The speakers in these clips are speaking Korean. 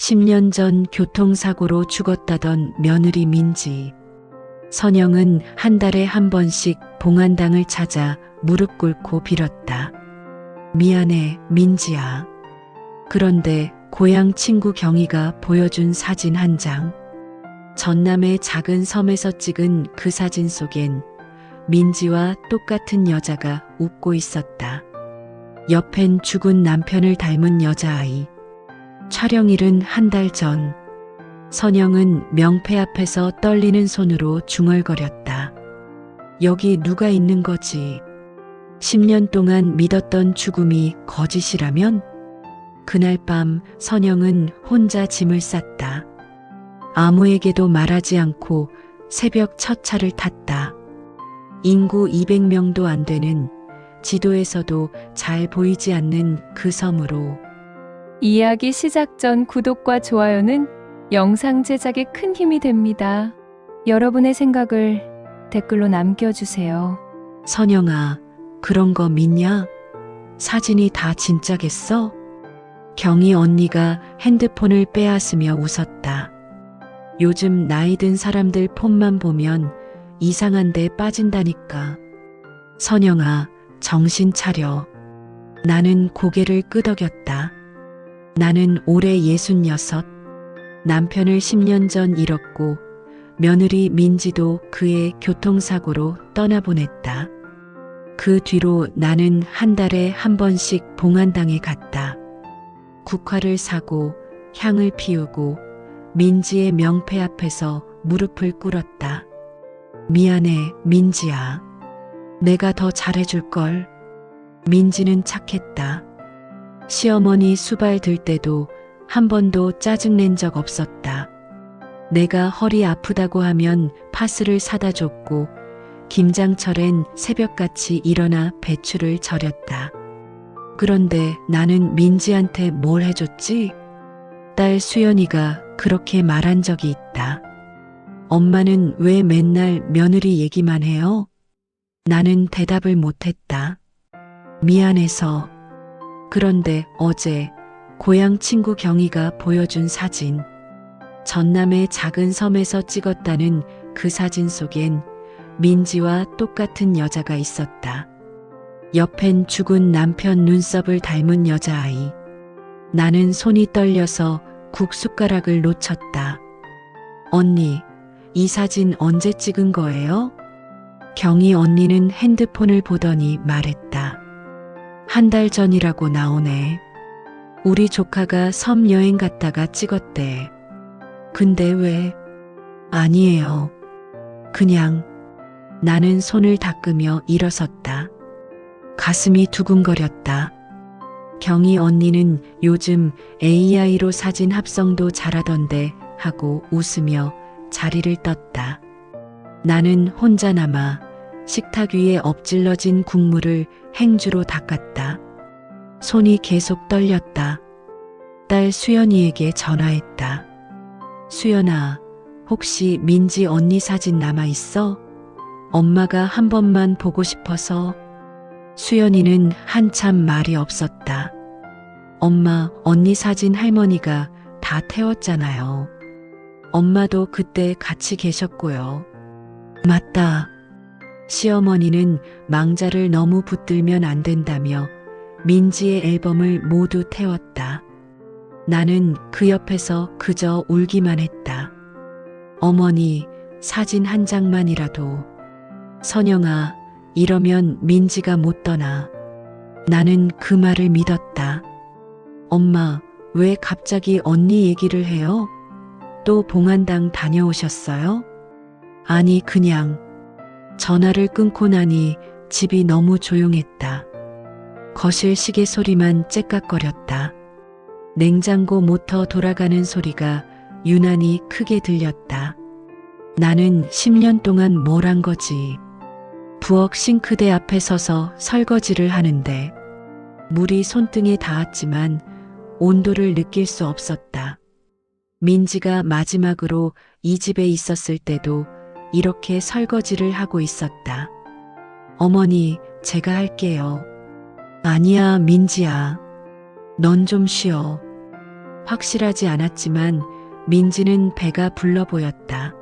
10년 전 교통사고로 죽었다던 며느리 민지. 선영은 한 달에 한 번씩 봉안당을 찾아 무릎 꿇고 빌었다. 미안해, 민지야. 그런데 고향 친구 경희가 보여준 사진 한 장. 전남의 작은 섬에서 찍은 그 사진 속엔 민지와 똑같은 여자가 웃고 있었다. 옆엔 죽은 남편을 닮은 여자아이. 촬영일은 한 달 전. 선영은 명패 앞에서 떨리는 손으로 중얼거렸다. 여기 누가 있는 거지? 10년 동안 믿었던 죽음이 거짓이라면? 그날 밤 선영은 혼자 짐을 쌌다. 아무에게도 말하지 않고 새벽 첫 차를 탔다. 인구 200명도 안 되는, 지도에서도 잘 보이지 않는 그 섬으로. 이야기 시작 전 구독과 좋아요는 영상 제작에 큰 힘이 됩니다. 여러분의 생각을 댓글로 남겨주세요. 선영아, 그런 거 믿냐? 사진이 다 진짜겠어? 경희 언니가 핸드폰을 빼앗으며 웃었다. 요즘 나이 든 사람들 폰만 보면 이상한 데 빠진다니까. 선영아, 정신 차려. 나는 고개를 끄덕였다. 나는 올해 66. 남편을 10년 전 잃었고 며느리 민지도 그의 교통사고로 떠나보냈다. 그 뒤로 나는 한 달에 한 번씩 봉안당에 갔다. 국화를 사고 향을 피우고 민지의 명패 앞에서 무릎을 꿇었다. 미안해, 민지야. 내가 더 잘해줄걸. 민지는 착했다. 시어머니 수발 들 때도 한 번도 짜증낸 적 없었다. 내가 허리 아프다고 하면 파스를 사다 줬고 김장철엔 새벽같이 일어나 배추를 절였다. 그런데 나는 민지한테 뭘 해줬지? 딸 수연이가 그렇게 말한 적이 있다. 엄마는 왜 맨날 며느리 얘기만 해요? 나는 대답을 못했다. 미안해서. 그런데 어제 고향 친구 경희가 보여준 사진. 전남의 작은 섬에서 찍었다는 그 사진 속엔 민지와 똑같은 여자가 있었다. 옆엔 죽은 남편 눈썹을 닮은 여자아이. 나는 손이 떨려서 국숟가락을 놓쳤다. 언니, 이 사진 언제 찍은 거예요? 경희 언니는 핸드폰을 보더니 말했다. 한 달 전이라고 나오네. 우리 조카가 섬 여행 갔다가 찍었대. 근데 왜? 아니에요. 그냥. 나는 손을 닦으며 일어섰다. 가슴이 두근거렸다. 경희 언니는 요즘 AI로 사진 합성도 잘하던데 하고 웃으며 자리를 떴다. 나는 혼자 남아 식탁 위에 엎질러진 국물을 행주로 닦았다. 손이 계속 떨렸다. 딸 수연이에게 전화했다. 수연아, 혹시 민지 언니 사진 남아있어? 엄마가 한 번만 보고 싶어서. 수연이는 한참 말이 없었다. 엄마, 언니 사진 할머니가 다 태웠잖아요. 엄마도 그때 같이 계셨고요. 맞다. 시어머니는 망자를 너무 붙들면 안 된다며 민지의 앨범을 모두 태웠다. 나는 그 옆에서 그저 울기만 했다. 어머니, 사진 한 장만이라도. 선영아, 이러면 민지가 못 떠나. 나는 그 말을 믿었다. 엄마, 왜 갑자기 언니 얘기를 해요? 또 봉안당 다녀오셨어요? 아니, 그냥. 전화를 끊고 나니 집이 너무 조용했다. 거실 시계 소리만 째깍거렸다. 냉장고 모터 돌아가는 소리가 유난히 크게 들렸다. 나는 10년 동안 뭘 한 거지? 부엌 싱크대 앞에 서서 설거지를 하는데 물이 손등에 닿았지만 온도를 느낄 수 없었다. 민지가 마지막으로 이 집에 있었을 때도 이렇게 설거지를 하고 있었다. 어머니, 제가 할게요. 아니야, 민지야. 넌 좀 쉬어. 확실하지 않았지만 민지는 배가 불러 보였다.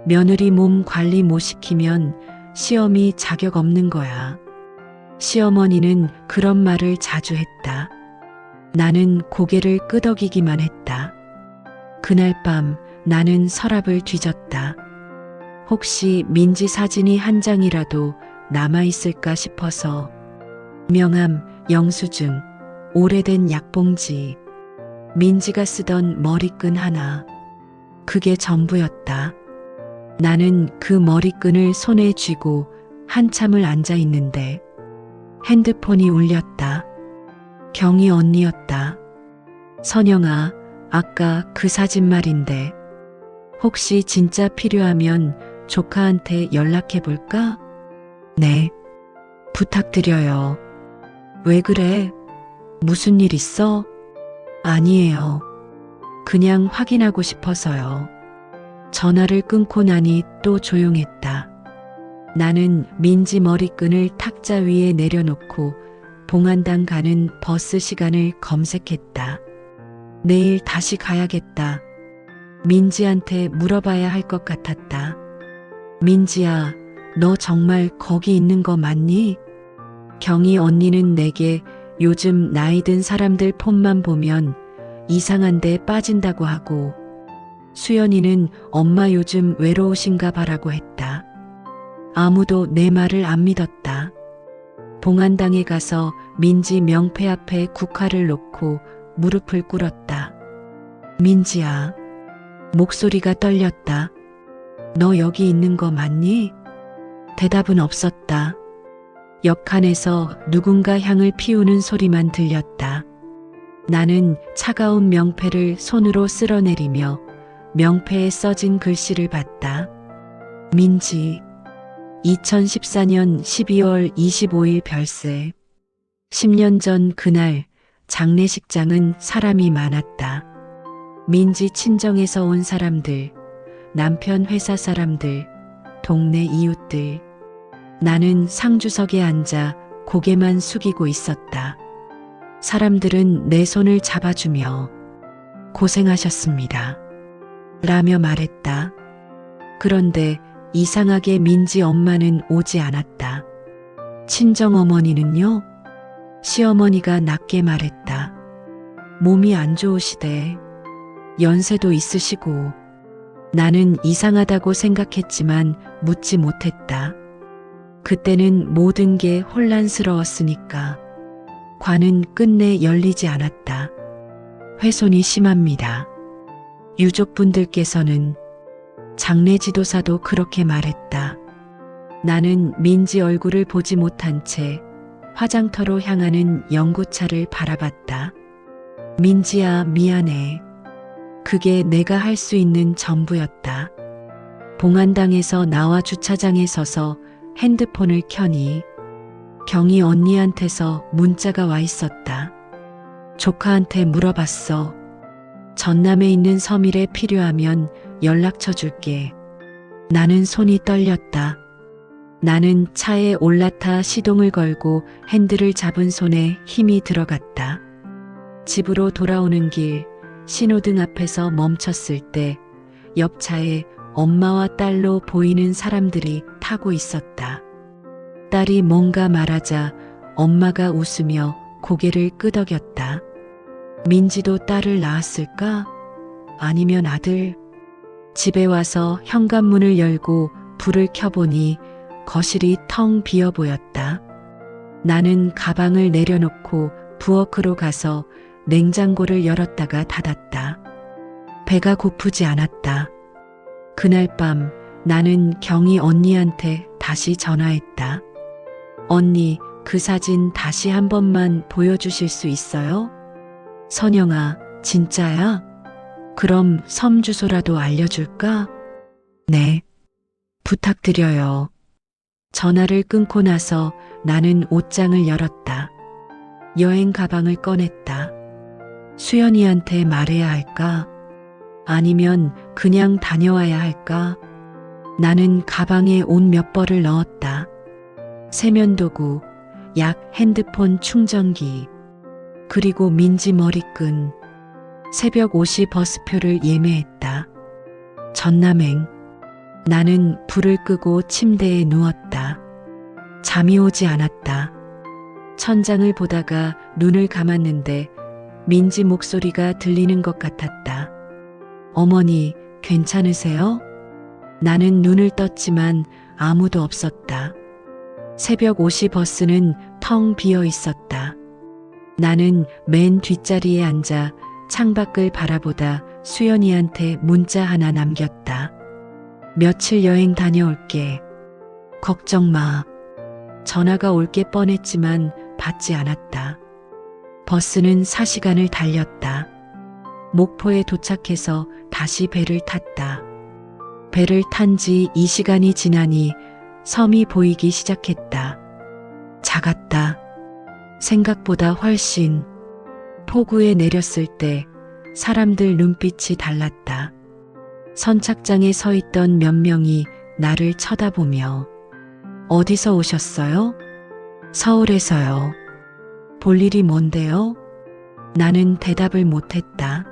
며느리 몸 관리 못 시키면 시험이 자격 없는 거야. 시어머니는 그런 말을 자주 했다. 나는 고개를 끄덕이기만 했다. 그날 밤 나는 서랍을 뒤졌다. 혹시 민지 사진이 한 장이라도 남아있을까 싶어서 명함, 영수증, 오래된 약봉지, 민지가 쓰던 머리끈 하나. 그게 전부였다. 나는 그 머리끈을 손에 쥐고 한참을 앉아 있는데 핸드폰이 울렸다. 경희 언니였다. 선영아, 아까 그 사진 말인데 혹시 진짜 필요하면 조카한테 연락해 볼까? 네. 부탁드려요. 왜 그래? 무슨 일 있어? 아니에요. 그냥 확인하고 싶어서요. 전화를 끊고 나니 또 조용했다. 나는 민지 머리끈을 탁자 위에 내려놓고 봉안당 가는 버스 시간을 검색했다. 내일 다시 가야겠다. 민지한테 물어봐야 할 것 같았다. 민지야, 너 정말 거기 있는 거 맞니? 경희 언니는 내게 요즘 나이 든 사람들 폰만 보면 이상한 데 빠진다고 하고 수연이는 엄마 요즘 외로우신가 봐라고 했다. 아무도 내 말을 안 믿었다. 봉안당에 가서 민지 명패 앞에 국화를 놓고 무릎을 꿇었다. 민지야. 목소리가 떨렸다. 너 여기 있는 거 맞니? 대답은 없었다. 옆칸에서 누군가 향을 피우는 소리만 들렸다. 나는 차가운 명패를 손으로 쓸어내리며 명패에 써진 글씨를 봤다. 민지. 2014년 12월 25일 별세. 10년 전 그날 장례식장은 사람이 많았다. 민지 친정에서 온 사람들, 남편 회사 사람들, 동네 이웃들. 나는 상주석에 앉아 고개만 숙이고 있었다. 사람들은 내 손을 잡아주며 고생하셨습니다. 라며 말했다. 그런데 이상하게 민지 엄마는 오지 않았다. 친정 어머니는요? 시어머니가 낮게 말했다. 몸이 안 좋으시대. 연세도 있으시고. 나는 이상하다고 생각했지만 묻지 못했다. 그때는 모든 게 혼란스러웠으니까. 관은 끝내 열리지 않았다. 훼손이 심합니다. 유족분들께서는 장례 지도사도 그렇게 말했다. 나는 민지 얼굴을 보지 못한 채 화장터로 향하는 연구차를 바라봤다. 민지야, 미안해. 그게 내가 할 수 있는 전부였다. 봉안당에서 나와 주차장에 서서 핸드폰을 켜니 경희 언니한테서 문자가 와 있었다. 조카한테 물어봤어. 전남에 있는 서밀에 필요하면 연락처 줄게. 나는 손이 떨렸다. 나는 차에 올라타 시동을 걸고 핸들을 잡은 손에 힘이 들어갔다. 집으로 돌아오는 길 신호등 앞에서 멈췄을 때 옆차에 엄마와 딸로 보이는 사람들이 타고 있었다. 딸이 뭔가 말하자 엄마가 웃으며 고개를 끄덕였다. 민지도 딸을 낳았을까? 아니면 아들? 집에 와서 현관문을 열고 불을 켜보니 거실이 텅 비어 보였다. 나는 가방을 내려놓고 부엌으로 가서 냉장고를 열었다가 닫았다. 배가 고프지 않았다. 그날 밤 나는 경희 언니한테 다시 전화했다. 언니, 그 사진 다시 한 번만 보여주실 수 있어요? 선영아, 진짜야? 그럼 섬 주소라도 알려줄까? 네. 부탁드려요. 전화를 끊고 나서 나는 옷장을 열었다. 여행 가방을 꺼냈다. 수연이한테 말해야 할까? 아니면 그냥 다녀와야 할까? 나는 가방에 옷 몇 벌을 넣었다. 세면도구, 약, 핸드폰 충전기, 그리고 민지 머리끈. 새벽 5시 버스표를 예매했다. 전남행. 나는 불을 끄고 침대에 누웠다. 잠이 오지 않았다. 천장을 보다가 눈을 감았는데 민지 목소리가 들리는 것 같았다. 어머니, 괜찮으세요? 나는 눈을 떴지만 아무도 없었다. 새벽 5시 버스는 텅 비어 있었다. 나는 맨 뒷자리에 앉아 창밖을 바라보다 수연이한테 문자 하나 남겼다. 며칠 여행 다녀올게. 걱정 마. 전화가 올 게 뻔했지만 받지 않았다. 버스는 4시간을 달렸다. 목포에 도착해서 다시 배를 탔다. 배를 탄 지 2시간이 지나니 섬이 보이기 시작했다. 작았다. 생각보다 훨씬. 포구에 내렸을 때 사람들 눈빛이 달랐다. 선착장에 서 있던 몇 명이 나를 쳐다보며 어디서 오셨어요? 서울에서요. 볼 일이 뭔데요? 나는 대답을 못했다.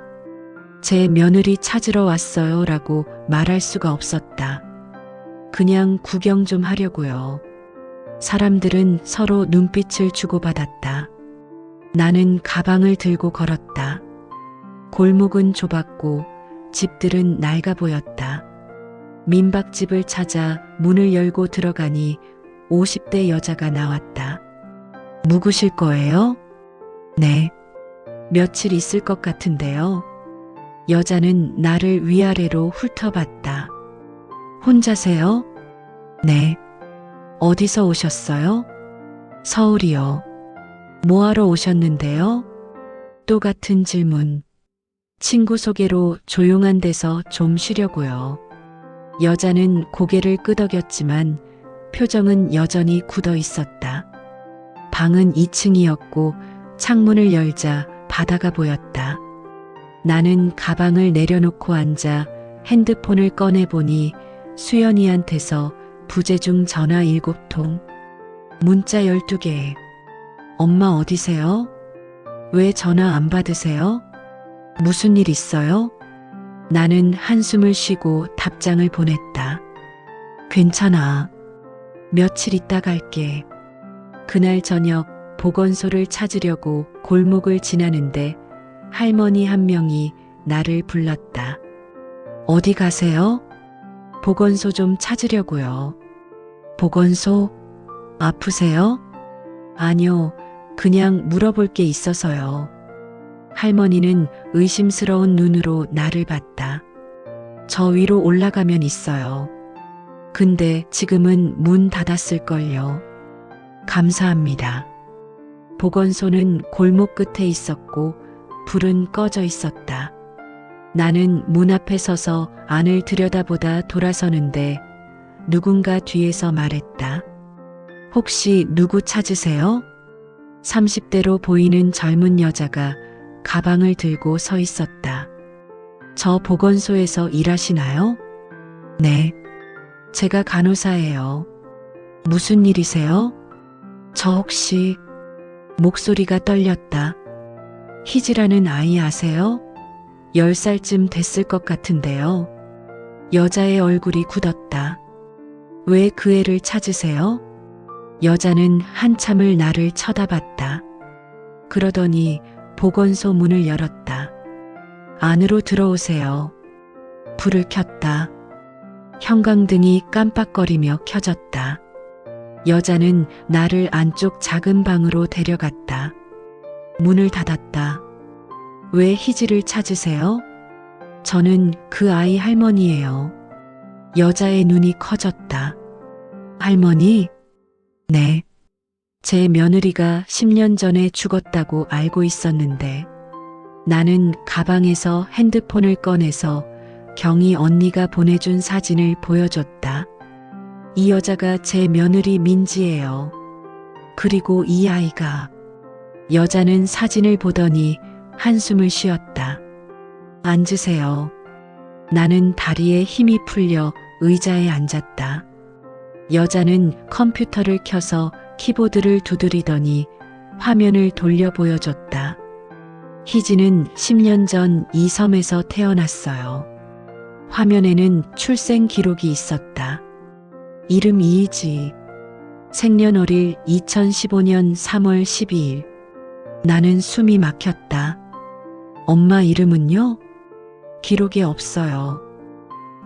제 며느리 찾으러 왔어요 라고 말할 수가 없었다. 그냥 구경 좀 하려고요. 사람들은 서로 눈빛을 주고받았다. 나는 가방을 들고 걸었다. 골목은 좁았고 집들은 낡아 보였다. 민박집을 찾아 문을 열고 들어가니 50대 여자가 나왔다. 묵으실 거예요? 네. 며칠 있을 것 같은데요. 여자는 나를 위아래로 훑어봤다. 혼자세요? 네. 어디서 오셨어요? 서울이요. 뭐하러 오셨는데요? 또 같은 질문. 친구 소개로 조용한 데서 좀 쉬려고요. 여자는 고개를 끄덕였지만 표정은 여전히 굳어 있었다. 방은 2층이었고 창문을 열자 바다가 보였다. 나는 가방을 내려놓고 앉아 핸드폰을 꺼내보니 수연이한테서 부재중 전화 7통, 문자 12개. 엄마 어디세요? 왜 전화 안 받으세요? 무슨 일 있어요? 나는 한숨을 쉬고 답장을 보냈다. 괜찮아. 며칠 있다 갈게. 그날 저녁 보건소를 찾으려고 골목을 지나는데 할머니 한 명이 나를 불렀다. 어디 가세요? 보건소 좀 찾으려고요. 보건소? 아프세요? 아니요, 그냥 물어볼 게 있어서요. 할머니는 의심스러운 눈으로 나를 봤다. 저 위로 올라가면 있어요. 근데 지금은 문 닫았을걸요. 감사합니다. 보건소는 골목 끝에 있었고 불은 꺼져 있었다. 나는 문 앞에 서서 안을 들여다보다 돌아서는데 누군가 뒤에서 말했다. 혹시 누구 찾으세요? 30대로 보이는 젊은 여자가 가방을 들고 서 있었다. 저 보건소에서 일하시나요? 네. 제가 간호사예요. 무슨 일이세요? 저 혹시... 목소리가 떨렸다. 희지라는 아이 아세요? 10살쯤 됐을 것 같은데요. 여자의 얼굴이 굳었다. 왜 그 애를 찾으세요? 여자는 한참을 나를 쳐다봤다. 그러더니 보건소 문을 열었다. 안으로 들어오세요. 불을 켰다. 형광등이 깜빡거리며 켜졌다. 여자는 나를 안쪽 작은 방으로 데려갔다. 문을 닫았다. 왜 희지를 찾으세요? 저는 그 아이 할머니예요. 여자의 눈이 커졌다. 할머니? 네. 제 며느리가 10년 전에 죽었다고 알고 있었는데 나는 가방에서 핸드폰을 꺼내서 경희 언니가 보내준 사진을 보여줬다. 이 여자가 제 며느리 민지예요. 그리고 이 아이가. 여자는 사진을 보더니 한숨을 쉬었다. 앉으세요. 나는 다리에 힘이 풀려 의자에 앉았다. 여자는 컴퓨터를 켜서 키보드를 두드리더니 화면을 돌려 보여줬다. 희진은 10년 전 이 섬에서 태어났어요. 화면에는 출생 기록이 있었다. 이름 이희지. 생년월일 2015년 3월 12일. 나는 숨이 막혔다. 엄마 이름은요? 기록에 없어요.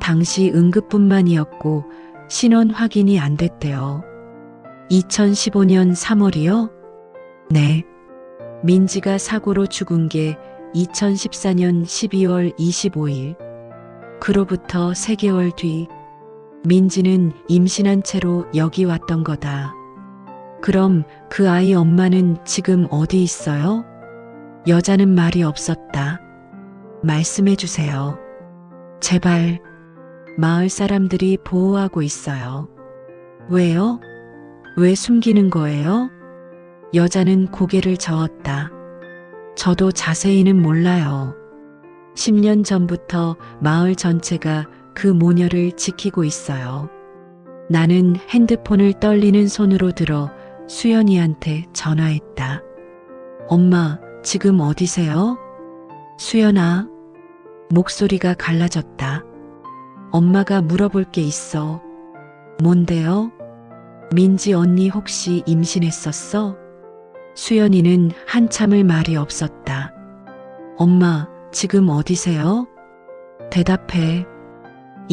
당시 응급분만이었고 신원 확인이 안 됐대요. 2015년 3월이요? 네. 민지가 사고로 죽은 게 2014년 12월 25일. 그로부터 3개월 뒤 민지는 임신한 채로 여기 왔던 거다. 그럼 그 아이 엄마는 지금 어디 있어요? 여자는 말이 없었다. 말씀해 주세요. 제발. 마을 사람들이 보호하고 있어요. 왜요? 왜 숨기는 거예요? 여자는 고개를 저었다. 저도 자세히는 몰라요. 10년 전부터 마을 전체가 그 모녀를 지키고 있어요. 나는 핸드폰을 떨리는 손으로 들어 수연이한테 전화했다. 엄마, 지금 어디세요? 수연아. 목소리가 갈라졌다. 엄마가 물어볼 게 있어. 뭔데요? 민지 언니 혹시 임신했었어? 수연이는 한참을 말이 없었다. 엄마, 지금 어디세요? 대답해.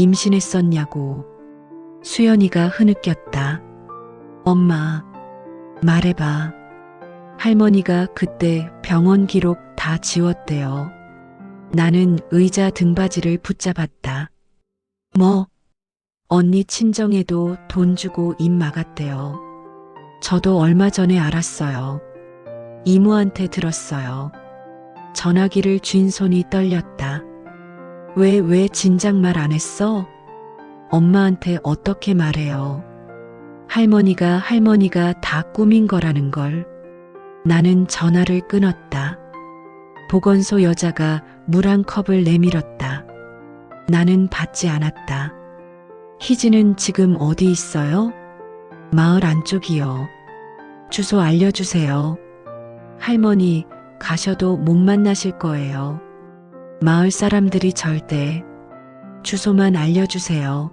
임신했었냐고. 수연이가 흐느꼈다. 엄마, 말해봐. 할머니가 그때 병원 기록 다 지웠대요. 나는 의자 등받이를 붙잡았다. 뭐? 언니 친정에도 돈 주고 입 막았대요. 저도 얼마 전에 알았어요. 이모한테 들었어요. 전화기를 쥔 손이 떨렸다. 왜 진작 말 안 했어? 엄마한테 어떻게 말해요? 할머니가 다 꾸민 거라는 걸. 나는 전화를 끊었다. 보건소 여자가 물 한 컵을 내밀었다. 나는 받지 않았다. 희진은 지금 어디 있어요? 마을 안쪽이요. 주소 알려주세요. 할머니, 가셔도 못 만나실 거예요. 마을 사람들이 절대. 주소만 알려주세요.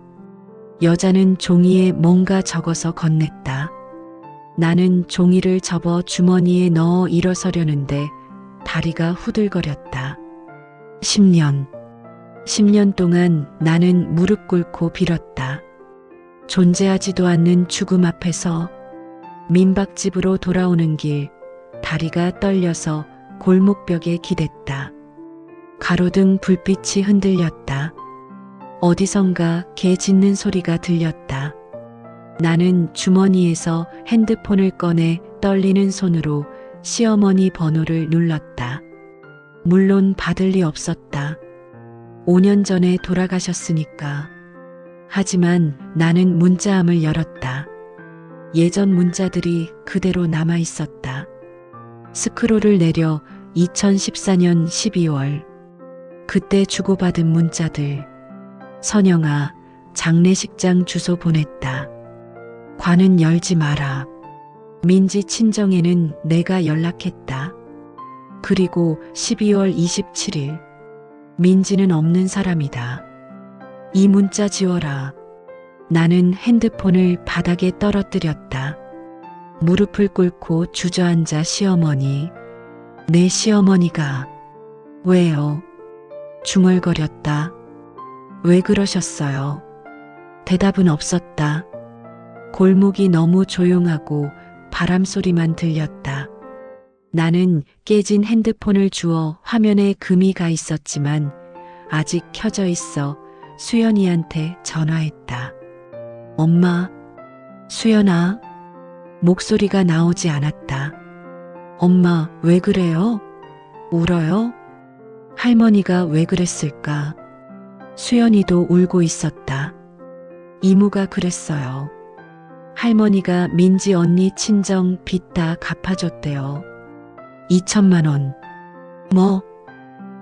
여자는 종이에 뭔가 적어서 건넸다. 나는 종이를 접어 주머니에 넣어 일어서려는데 다리가 후들거렸다. 10년 동안 나는 무릎 꿇고 빌었다. 존재하지도 않는 죽음 앞에서. 민박집으로 돌아오는 길, 다리가 떨려서 골목벽에 기댔다. 가로등 불빛이 흔들렸다. 어디선가 개 짖는 소리가 들렸다. 나는 주머니에서 핸드폰을 꺼내 떨리는 손으로 시어머니 번호를 눌렀다. 물론 받을 리 없었다. 5년 전에 돌아가셨으니까. 하지만 나는 문자함을 열었다. 예전 문자들이 그대로 남아 있었다. 스크롤을 내려 2014년 12월. 그때 주고받은 문자들. 선영아, 장례식장 주소 보냈다. 관은 열지 마라. 민지 친정에는 내가 연락했다. 그리고 12월 27일. 민지는 없는 사람이다. 이 문자 지워라. 나는 핸드폰을 바닥에 떨어뜨렸다. 무릎을 꿇고 주저앉아 시어머니. 내 시어머니가. 왜요? 중얼거렸다. 왜 그러셨어요? 대답은 없었다. 골목이 너무 조용하고 바람 소리만 들렸다. 나는 깨진 핸드폰을 주워 화면에 금이 가 있었지만 아직 켜져 있어 수연이한테 전화했다. 엄마, 수연아. 목소리가 나오지 않았다. 엄마, 왜 그래요? 울어요? 할머니가 왜 그랬을까? 수연이도 울고 있었다. 이모가 그랬어요. 할머니가 민지 언니 친정 빚 다 갚아줬대요. 2천만 원. 뭐?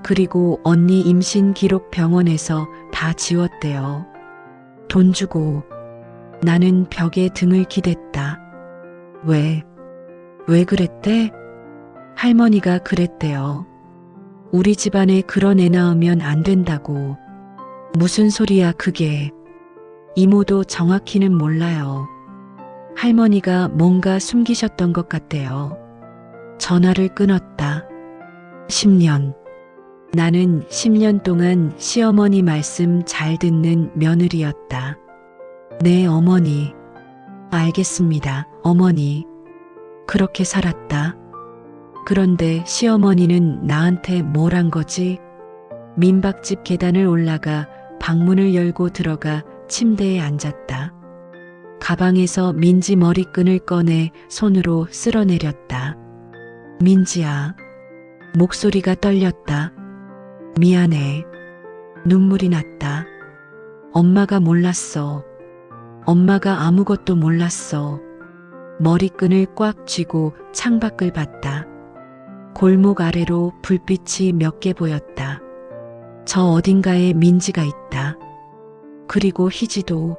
그리고 언니 임신 기록 병원에서 다 지웠대요. 돈 주고. 나는 벽에 등을 기댔다. 왜 그랬대? 할머니가 그랬대요. 우리 집안에 그런 애 낳으면 안 된다고. 무슨 소리야 그게. 이모도 정확히는 몰라요. 할머니가 뭔가 숨기셨던 것 같대요. 전화를 끊었다. 10년. 나는 10년 동안 시어머니 말씀 잘 듣는 며느리였다. 네, 어머니. 알겠습니다, 어머니. 그렇게 살았다. 그런데 시어머니는 나한테 뭘 한 거지? 민박집 계단을 올라가 방문을 열고 들어가 침대에 앉았다. 가방에서 민지 머리끈을 꺼내 손으로 쓸어내렸다. 민지야. 목소리가 떨렸다. 미안해. 눈물이 났다. 엄마가 몰랐어. 엄마가 아무것도 몰랐어. 머리끈을 꽉 쥐고 창밖을 봤다. 골목 아래로 불빛이 몇 개 보였다. 저 어딘가에 민지가 있다. 그리고 희지도.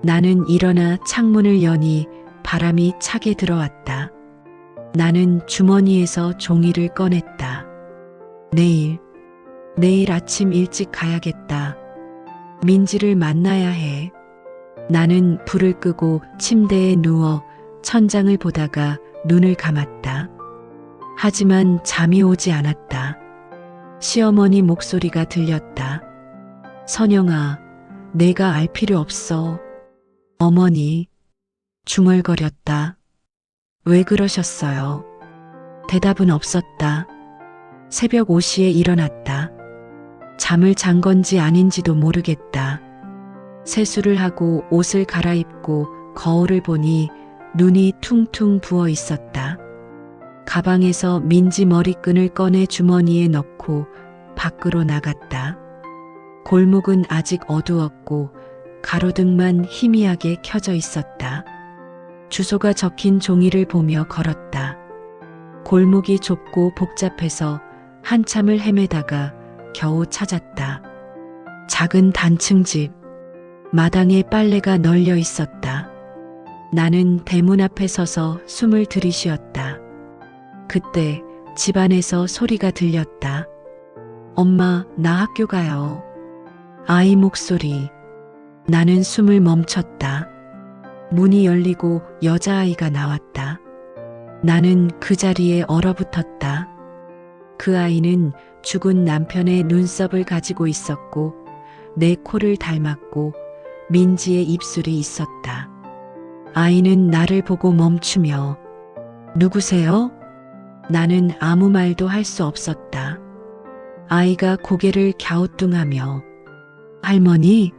나는 일어나 창문을 여니 바람이 차게 들어왔다. 나는 주머니에서 종이를 꺼냈다. 내일 아침 일찍 가야겠다. 민지를 만나야 해. 나는 불을 끄고 침대에 누워 천장을 보다가 눈을 감았다. 하지만 잠이 오지 않았다. 시어머니 목소리가 들렸다. 선영아, 내가 알 필요 없어. 어머니. 중얼거렸다. 왜 그러셨어요? 대답은 없었다. 새벽 5시에 일어났다. 잠을 잔 건지 아닌지도 모르겠다. 세수를 하고 옷을 갈아입고 거울을 보니 눈이 퉁퉁 부어 있었다. 가방에서 민지 머리끈을 꺼내 주머니에 넣고 밖으로 나갔다. 골목은 아직 어두웠고 가로등만 희미하게 켜져 있었다. 주소가 적힌 종이를 보며 걸었다. 골목이 좁고 복잡해서 한참을 헤매다가 겨우 찾았다. 작은 단층집. 마당에 빨래가 널려 있었다. 나는 대문 앞에 서서 숨을 들이쉬었다. 그때 집안에서 소리가 들렸다. 엄마, 나 학교 가요. 아이 목소리. 나는 숨을 멈췄다. 문이 열리고 여자아이가 나왔다. 나는 그 자리에 얼어붙었다. 그 아이는 죽은 남편의 눈썹을 가지고 있었고 내 코를 닮았고 민지의 입술이 있었다. 아이는 나를 보고 멈추며 누구세요? 나는 아무 말도 할 수 없었다. 아이가 고개를 갸우뚱하며 할머니?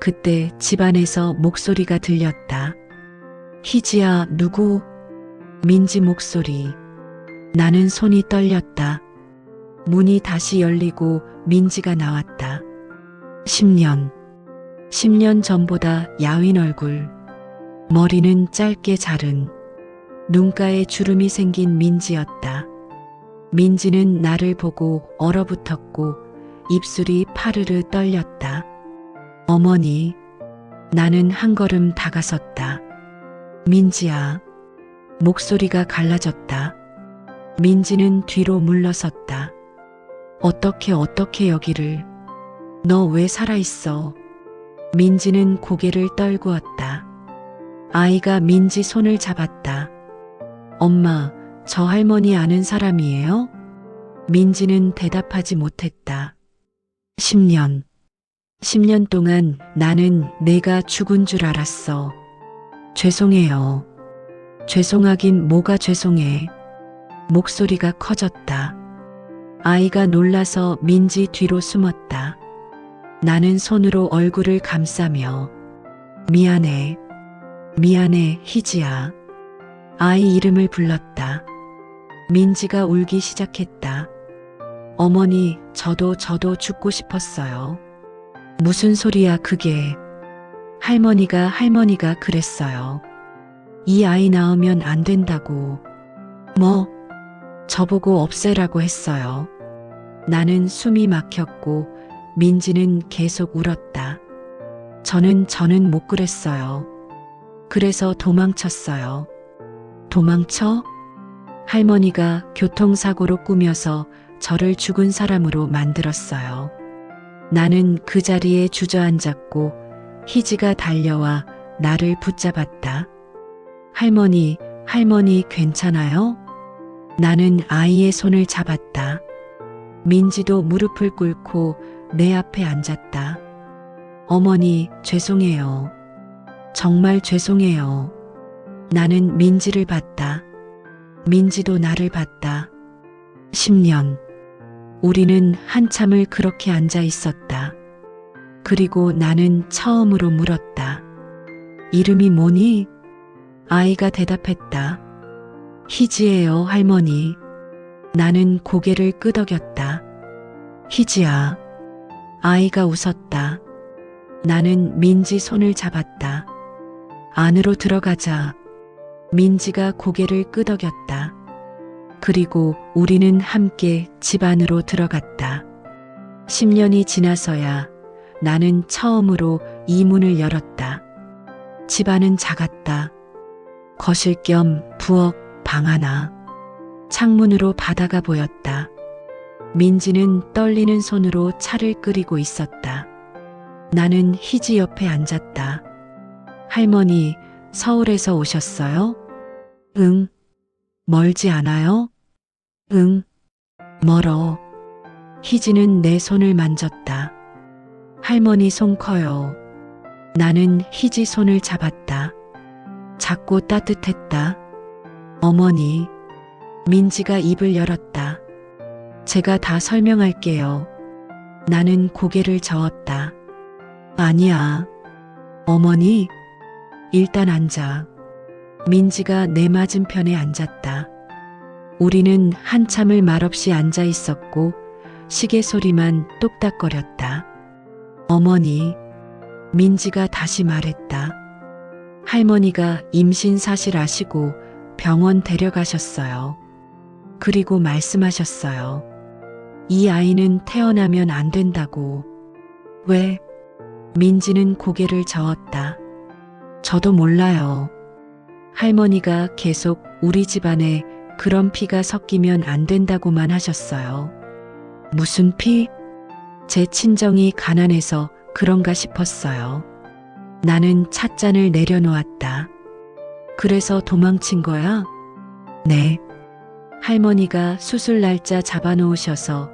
그때 집안에서 목소리가 들렸다. 희지야, 누구? 민지 목소리. 나는 손이 떨렸다. 문이 다시 열리고 민지가 나왔다. 10년 전보다 야윈 얼굴. 머리는 짧게 자른. 눈가에 주름이 생긴 민지였다. 민지는 나를 보고 얼어붙었고 입술이 파르르 떨렸다. 어머니. 나는 한 걸음 다가섰다. 민지야. 목소리가 갈라졌다. 민지는 뒤로 물러섰다. 어떻게 여기를. 너 왜 살아있어? 민지는 고개를 떨구었다. 아이가 민지 손을 잡았다. 엄마, 저 할머니 아는 사람이에요? 민지는 대답하지 못했다. 10년 동안 나는 내가 죽은 줄 알았어. 죄송해요. 죄송하긴 뭐가 죄송해. 목소리가 커졌다. 아이가 놀라서 민지 뒤로 숨었다. 나는 손으로 얼굴을 감싸며 미안해, 희지야. 아이 이름을 불렀다. 민지가 울기 시작했다. 어머니, 저도 죽고 싶었어요. 무슨 소리야 그게. 할머니가 그랬어요. 이 아이 낳으면 안 된다고. 뭐? 저보고 없애라고 했어요. 나는 숨이 막혔고 민지는 계속 울었다. 저는 못 그랬어요. 그래서 도망쳤어요. 도망쳐? 할머니가 교통사고로 꾸며서 저를 죽은 사람으로 만들었어요. 나는 그 자리에 주저앉았고 희지가 달려와 나를 붙잡았다. 할머니, 할머니 괜찮아요? 나는 아이의 손을 잡았다. 민지도 무릎을 꿇고 내 앞에 앉았다. 어머니, 죄송해요. 정말 죄송해요. 나는 민지를 봤다. 민지도 나를 봤다. 10년. 우리는 한참을 그렇게 앉아 있었다. 그리고 나는 처음으로 물었다. 이름이 뭐니? 아이가 대답했다. 희지예요, 할머니. 나는 고개를 끄덕였다. 희지야. 아이가 웃었다. 나는 민지 손을 잡았다. 안으로 들어가자. 민지가 고개를 끄덕였다. 그리고 우리는 함께 집 안으로 들어갔다. 10년이 지나서야 나는 처음으로 이 문을 열었다. 집 안은 작았다. 거실 겸 부엌 방 하나. 창문으로 바다가 보였다. 민지는 떨리는 손으로 차를 끓이고 있었다. 나는 희지 옆에 앉았다. 할머니, 서울에서 오셨어요? 응. 멀지 않아요? 응. 멀어. 희지는 내 손을 만졌다. 할머니 손 커요. 나는 희지 손을 잡았다. 작고 따뜻했다. 어머니. 민지가 입을 열었다. 제가 다 설명할게요. 나는 고개를 저었다. 아니야. 어머니. 일단 앉아. 민지가 내 맞은편에 앉았다. 우리는 한참을 말없이 앉아 있었고 시계 소리만 똑딱거렸다. 어머니. 민지가 다시 말했다. 할머니가 임신 사실 아시고 병원 데려가셨어요. 그리고 말씀하셨어요. 이 아이는 태어나면 안 된다고. 왜? 민지는 고개를 저었다. 저도 몰라요. 할머니가 계속 우리 집안에 그런 피가 섞이면 안 된다고만 하셨어요. 무슨 피? 제 친정이 가난해서 그런가 싶었어요. 나는 찻잔을 내려놓았다. 그래서 도망친 거야? 네. 할머니가 수술 날짜 잡아놓으셔서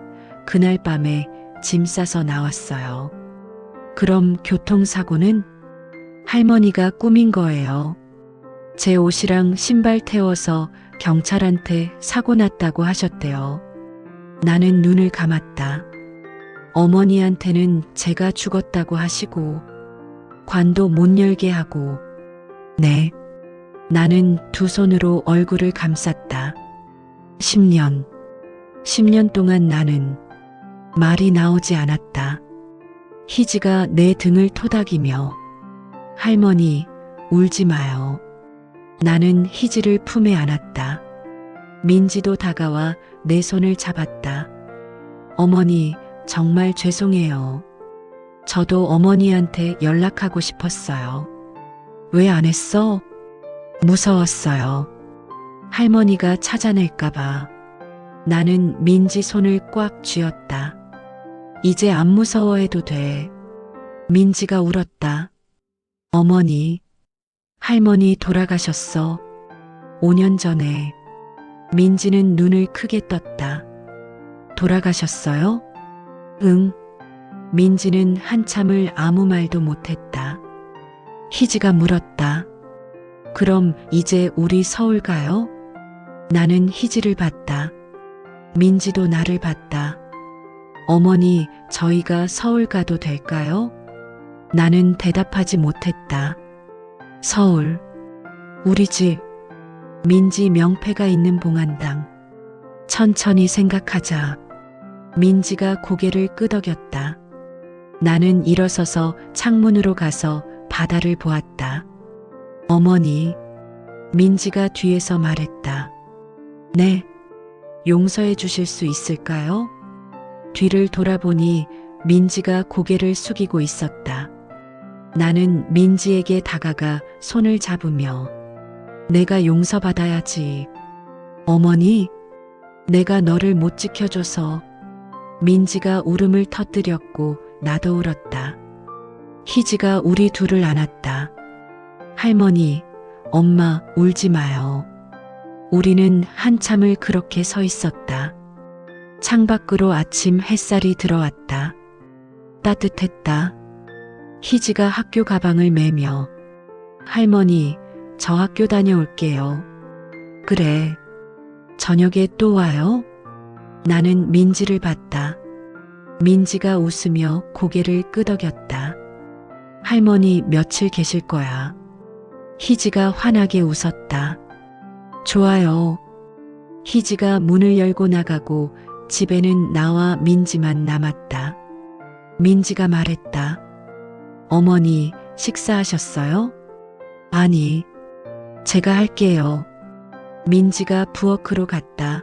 그날 밤에 짐 싸서 나왔어요. 그럼 교통사고는? 할머니가 꾸민 거예요. 제 옷이랑 신발 태워서 경찰한테 사고 났다고 하셨대요. 나는 눈을 감았다. 어머니한테는 제가 죽었다고 하시고 관도 못 열게 하고. 네. 나는 두 손으로 얼굴을 감쌌다. 10년. 10년 동안 나는 말이 나오지 않았다. 희지가 내 등을 토닥이며 할머니, 울지 마요. 나는 희지를 품에 안았다. 민지도 다가와 내 손을 잡았다. 어머니, 정말 죄송해요. 저도 어머니한테 연락하고 싶었어요. 왜 안 했어? 무서웠어요. 할머니가 찾아낼까봐. 나는 민지 손을 꽉 쥐었다. 이제 안 무서워해도 돼. 민지가 울었다. 어머니, 할머니 돌아가셨어. 5년 전에. 민지는 눈을 크게 떴다. 돌아가셨어요? 응. 민지는 한참을 아무 말도 못했다. 희지가 물었다. 그럼 이제 우리 서울 가요? 나는 희지를 봤다. 민지도 나를 봤다. 어머니, 저희가 서울 가도 될까요? 나는 대답하지 못했다. 서울. 우리 집. 민지 명패가 있는 봉안당. 천천히 생각하자. 민지가 고개를 끄덕였다. 나는 일어서서 창문으로 가서 바다를 보았다. 어머니. 민지가 뒤에서 말했다. 네. 용서해 주실 수 있을까요? 뒤를 돌아보니 민지가 고개를 숙이고 있었다. 나는 민지에게 다가가 손을 잡으며 내가 용서받아야지. 어머니? 내가 너를 못 지켜줘서. 민지가 울음을 터뜨렸고 나도 울었다. 희지가 우리 둘을 안았다. 할머니, 엄마, 울지 마요. 우리는 한참을 그렇게 서 있었다. 창밖으로 아침 햇살이 들어왔다. 따뜻했다. 희지가 학교 가방을 매며 할머니, 저 학교 다녀올게요. 그래. 저녁에 또 와요? 나는 민지를 봤다. 민지가 웃으며 고개를 끄덕였다. 할머니 며칠 계실 거야. 희지가 환하게 웃었다. 좋아요. 희지가 문을 열고 나가고 집에는 나와 민지만 남았다. 민지가 말했다. 어머니, 식사하셨어요? 아니, 제가 할게요. 민지가 부엌으로 갔다.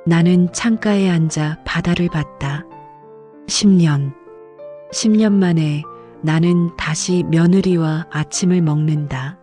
나는 창가에 앉아 바다를 봤다. 10년 만에 나는 다시 며느리와 아침을 먹는다.